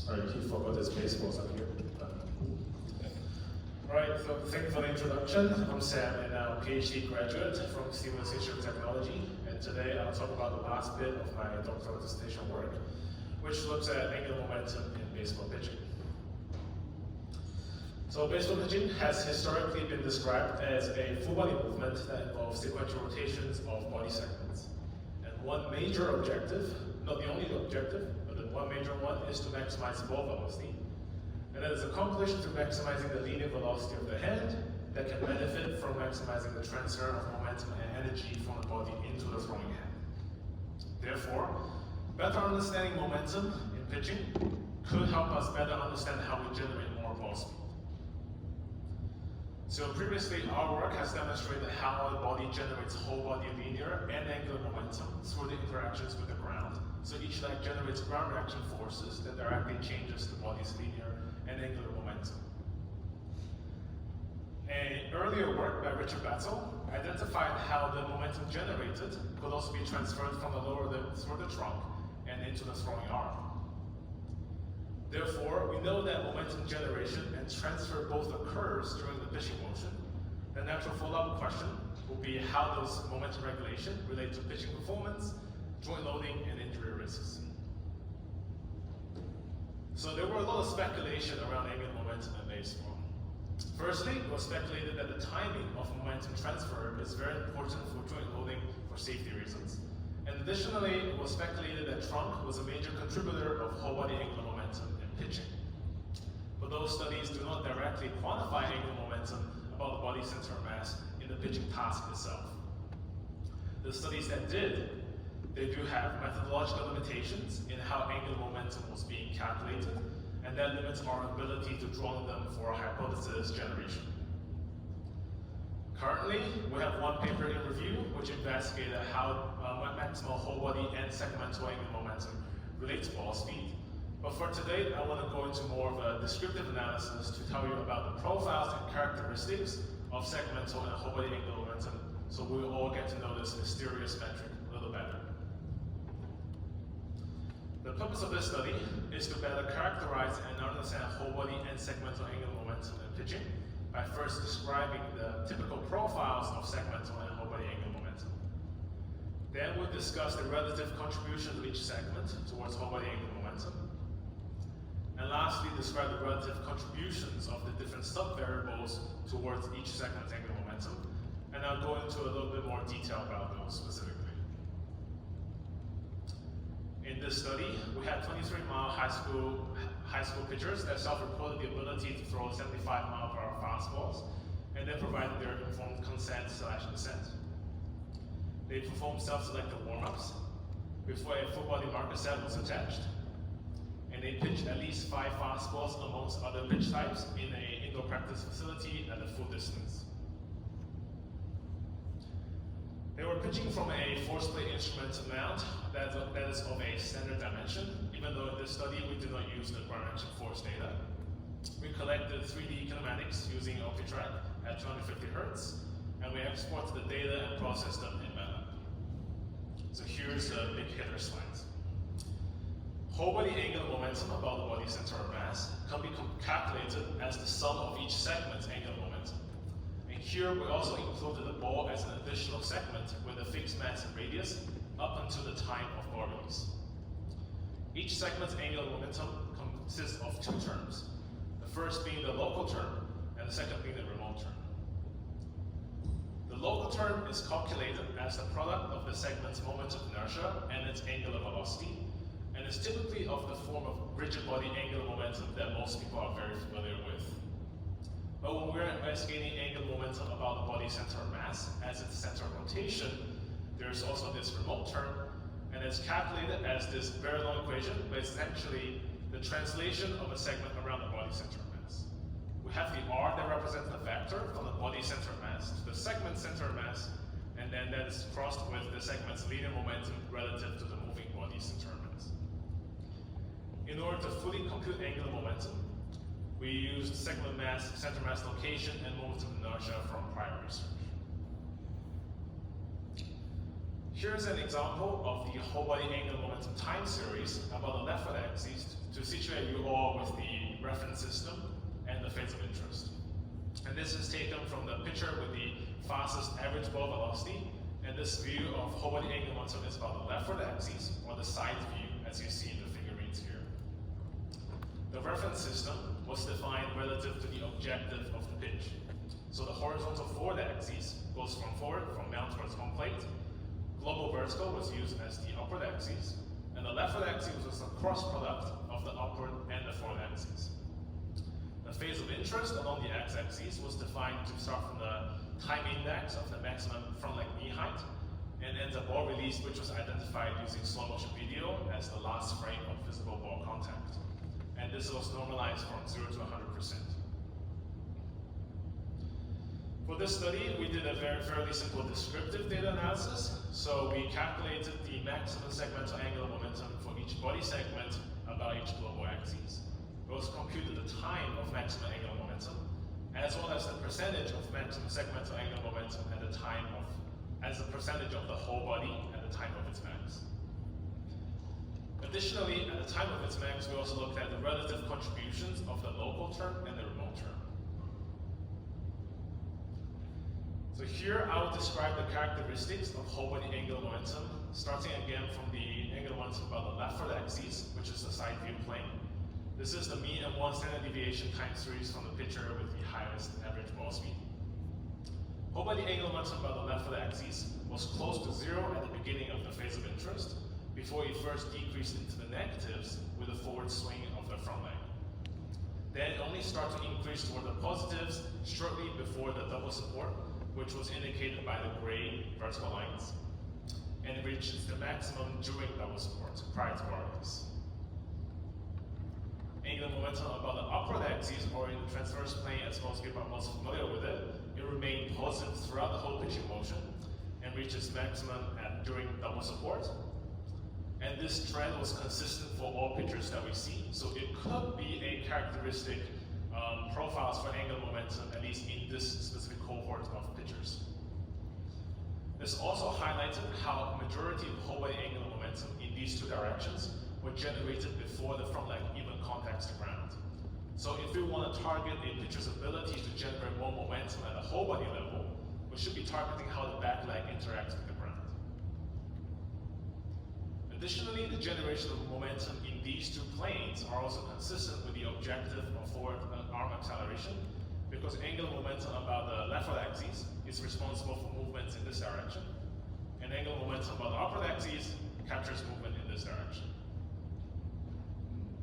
Sorry, he forgot his baseballs up here. Alright, so thank you for the introduction. I'm Sam, and I'm a PhD graduate from Stevens Institute of Technology, and today I'll talk about the last bit of my doctoral dissertation work, which looks at angular momentum in baseball pitching. So baseball pitching has historically been described as a full body movement that involves sequential rotations of body segments. And one major objective, not the only objective, but the one major one, is to maximize ball velocity. And that is accomplished through maximizing the linear velocity of the hand that can benefit from maximizing the transfer of momentum and energy from the body into the throwing hand. Therefore, better understanding momentum in pitching could help us better understand how we generate more ball speed. So previously, our work has demonstrated how the body generates whole body linear and angular momentum through the interactions with the ground. So each leg generates ground reaction forces that directly changes the body's linear and angular momentum. An earlier work by Richard Batzel identified how the momentum generated could also be transferred from the lower limb through the trunk and into the throwing arm. Therefore, we know that momentum generation and transfer both occurs during the pitching motion. The natural follow-up question will be how does momentum regulation relate to pitching performance, joint loading, and injury risks. So there were a lot of speculation around angular momentum in baseball. Firstly, it was speculated that the timing of momentum transfer is very important for joint loading for safety reasons. And additionally, it was speculated that trunk was a major contributor of whole body angular momentum in pitching. But those studies do not directly quantify angular momentum about the body center of mass in the pitching task itself. The studies that did, they do have methodological limitations in how angular momentum was being calculated, and that limits our ability to draw on them for hypothesis generation. Currently, we have one paper in review which investigated how maximal whole body and segmental angular momentum relate to ball speed. But for today, I want to go into more of a descriptive analysis to tell you about the profiles and characteristics of segmental and whole body angular momentum, so we will all get to know this mysterious metric a little better. The purpose of this study is to better characterize and understand whole body and segmental angular momentum in pitching by first describing the typical profiles of segmental and whole body angular momentum. Then we'll discuss the relative contribution of each segment towards whole body angular momentum. And lastly, describe the relative contributions of the different sub-variables towards each segment's angular momentum. And I'll go into a little bit more detail about those specifically. In this study, we had 23-mile high school pitchers that self-reported the ability to throw 75-mile-per-hour fastballs, and then provided their informed consent/dissent. They performed self-selected warm-ups before a full-body marker set was attached, and they pitched at least 5 fastballs amongst other pitch types in an indoor practice facility at a full distance. They were pitching from a force plate instrument mount that is of a standard dimension, even though in this study we did not use the ground reaction force data. We collected 3D kinematics using OptiTrack at 250 Hz, and we exported the data and processed them in MATLAB. So here's the big hitter slides. Whole body angular momentum about the body center of mass can be calculated as the sum of each segment's angular momentum. And here we also included the ball as an additional segment with a fixed mass and radius up until the time of ball release. Each segment's angular momentum consists of 2 terms, the first being the local term and the second being the remote term. The local term is calculated as the product of the segment's moment of inertia and its angular velocity, and is typically of the form of rigid body angular momentum that most people are very familiar with. But when we're investigating angular momentum about the body center of mass as its center of rotation, there's also this remote term, and it's calculated as this very long equation, but it's actually the translation of a segment around the body center of mass. We have the R that represents the vector from the body center of mass to the segment center of mass, and then that is crossed with the segment's linear momentum relative to the moving body center of mass. In order to fully compute angular momentum, we used segment mass, center mass location, and moment of inertia from prior research. Here's an example of the whole body angular momentum time series about the left foot axis to situate picture you all with the reference system and the phase of interest. And this is taken from the picture with the fastest average ball velocity, and this view of whole body angular momentum is about the leftward axis, or the side view, as you see in the figurines here. The reference system was defined relative to the objective of the pitch. So the horizontal forward axis goes from mount towards home plate. Global vertical was used as the upward axis, and the leftward axis was a cross product of the upward and the forward axis. The phase of interest along the x-axis was defined to start from the time index of the maximum front leg knee height and ends at ball release, which was identified using slow motion video as the last frame of visible ball contact. And this was normalized from 0 to 100%. For this study, we did a fairly simple descriptive data analysis. So we calculated the maximum segmental angular momentum for each body segment about each global axis. We also computed the time of maximum angular momentum, as well as the percentage of maximum segmental angular momentum at the time of, as a percentage of the whole body at the time of its max. Additionally, at the time of its max, we also looked at the relative contributions of the local term and the remote term. So here I will describe the characteristics of whole body angular momentum, starting again from the angular momentum about the leftward axis, which is the side view plane. This is the mean and one standard deviation time series from the picture with the highest average ball speed. Whole body angular momentum about the leftward axis was close to 0 at the beginning of the phase of interest, before it first decreased into the negatives with a forward swing of the front leg. Then it only started to increase toward the positives shortly before the double support, which was indicated by the gray vertical lines, and it reaches the maximum during double support prior to bar release. Angular momentum about the upward axis, or in the transverse plane as most people are most familiar with it, it remained positive throughout the whole pitching motion and reaches maximum during double support. And this trend was consistent for all pitchers that we see, so it could be a characteristic profiles for angular momentum, at least in this specific cohort of pitchers. This also highlighted how majority of whole body angular momentum in these two directions were generated before the front leg even contacts the ground. So if we want to target a pitcher's ability to generate more momentum at the whole body level, we should be targeting how the back leg interacts with the ground. Additionally, the generation of momentum in these two planes are also consistent with the objective of forward arm acceleration, because angular momentum about the leftward axis is responsible for movements in this direction, and angular momentum about the upward axis captures movement in this direction.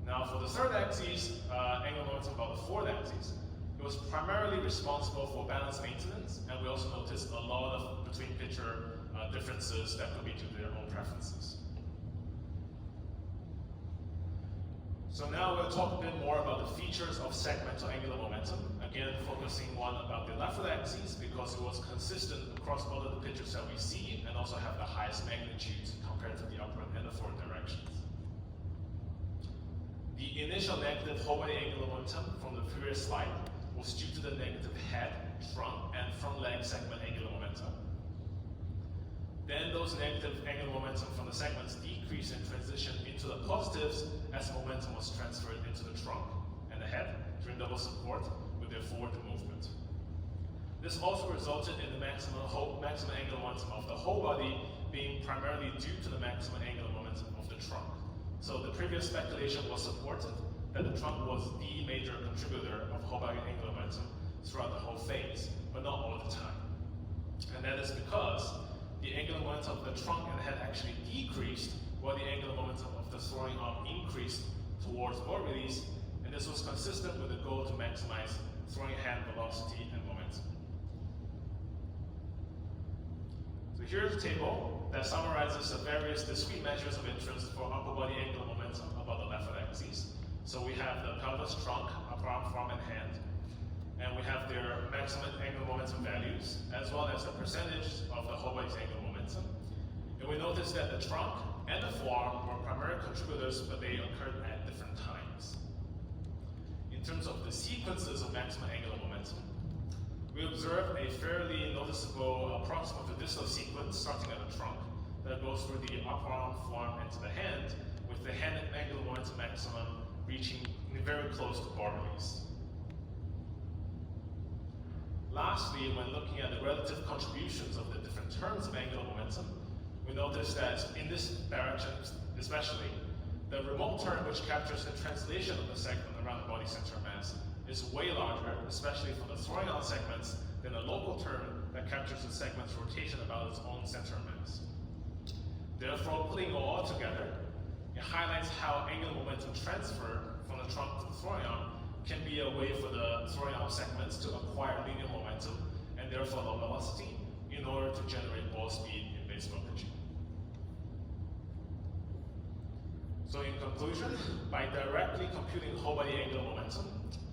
Now for the third axis, angular momentum about the fourth axis, it was primarily responsible for balance maintenance, and we also noticed a lot of between pitcher differences that could be due to their own preferences. So now we'll talk a bit more about the features of segmental angular momentum, again focusing one about the leftward axis because it was consistent across all of the pitchers that we see and also have the highest magnitude compared to the upward and the forward directions. The initial negative whole body angular momentum from the previous slide was due to the negative head, trunk, and front leg segment angular momentum. Then those negative angular momentum from the segments decreased and transitioned into the positives as momentum was transferred into the trunk and the head during double support with their forward movement. This also resulted in the maximum angular momentum of the whole body being primarily due to the maximum angular momentum of the trunk. So the previous speculation was supported that the trunk was the major contributor of whole body angular momentum throughout the whole phase, but not all the time. And that is because the angular momentum of the trunk and the head actually decreased, while the angular momentum of the throwing arm increased towards ball release, and this was consistent with the goal to maximize throwing hand velocity and momentum. So here's a table that summarizes the various discrete measures of interest for upper body angular momentum above the leftward axis. So we have the pelvis, trunk, upper arm, forearm, and hand. And we have their maximum angular momentum values, as well as the percentage of the whole body's angular momentum. And we noticed that the trunk and the forearm were primary contributors, but they occurred at different times. In terms of the sequences of maximum angular momentum, we observed a fairly noticeable proximal to distal sequence starting at the trunk that goes through the upper arm, forearm, and to the hand, with the hand angular momentum maximum reaching very close to bar release. Lastly, when looking at the relative contributions of the different terms of angular momentum, we notice that in this direction especially, the remote term which captures the translation of the segment around the body center of mass is way larger, especially for the throwing out segments, than the local term that captures the segment's rotation about its own center of mass. Therefore, putting it all together, it highlights how angular momentum transfer from the trunk to the throwing arm can be a way for the throwing arm segments to acquire linear momentum and therefore low velocity in order to generate ball speed in baseball pitching. So in conclusion, by directly computing whole body angular momentum,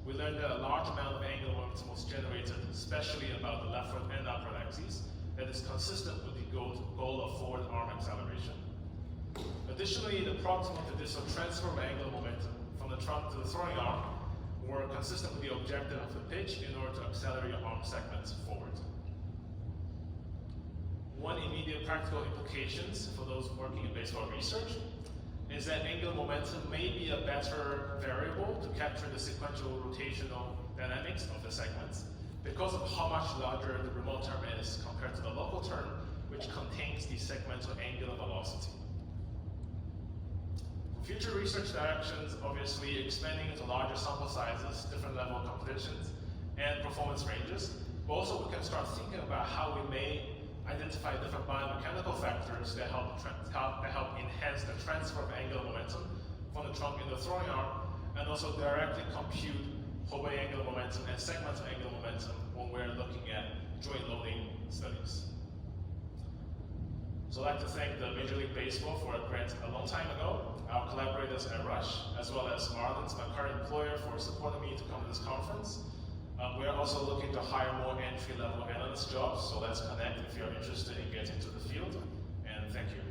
we learned that a large amount of angular momentum was generated, especially about the leftward and upward axes, that is consistent with the goal of forward arm acceleration. Additionally, the proximal to distal transfer of angular momentum from the trunk to the throwing arm were consistent with the objective of the pitch in order to accelerate your arm segments forward. One immediate practical implications for those working in baseball research is that angular momentum may be a better variable to capture the sequential rotational dynamics of the segments because of how much larger the remote term is compared to the local term, which contains the segmental angular velocity. Future research directions, obviously expanding into larger sample sizes, different level of competitions, and performance ranges. But also we can start thinking about how we may identify different biomechanical factors that help enhance the transfer of angular momentum from the trunk in the throwing arm, and also directly compute whole body angular momentum and segmental angular momentum when we're looking at joint loading studies. So I'd like to thank the Major League Baseball for a grant a long time ago, our collaborators at Rush, as well as Marlins, my current employer, for supporting me to come to this conference. We are also looking to hire more entry-level analyst jobs, so let's connect if you're interested in getting into the field, and thank you.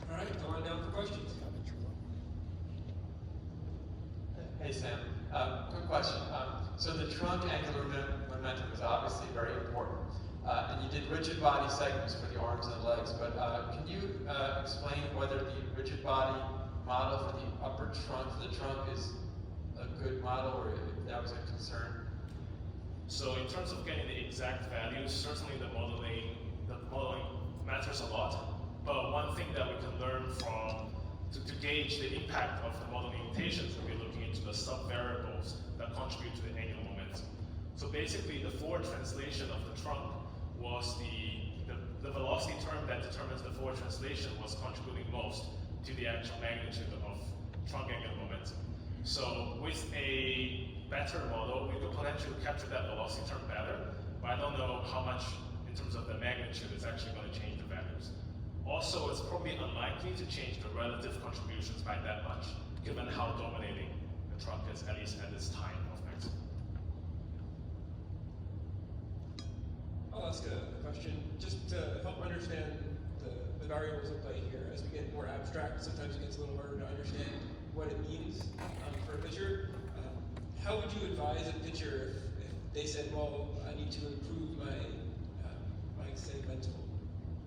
All right, go on down for questions. Hey Sam, quick question. So the trunk angular momentum is obviously very important, and you did rigid body segments for the arms and the legs, but can you explain whether the rigid body model for the upper trunk, the trunk, is a good model, or if that was a concern? So in terms of getting the exact values, certainly the modeling matters a lot, but one thing that we can learn from to gauge the impact of the modeling mutations, we'll be looking into the sub-variables that contribute to the angular momentum. So basically, the forward translation of the trunk was the velocity term that determines the forward translation was contributing most to the actual magnitude of trunk angular momentum. So with a better model, we could potentially capture that velocity term better, but I don't know how much in terms of the magnitude it's actually going to change the values. Also, it's probably unlikely to change the relative contributions by that much, given how dominating the trunk is, at least at this time of maximum. I'll ask a question just to help understand the variables at play here. As we get more abstract, sometimes it gets a little harder to understand what it means for a pitcher. How would you advise a pitcher if they said, well, I need to improve my segmental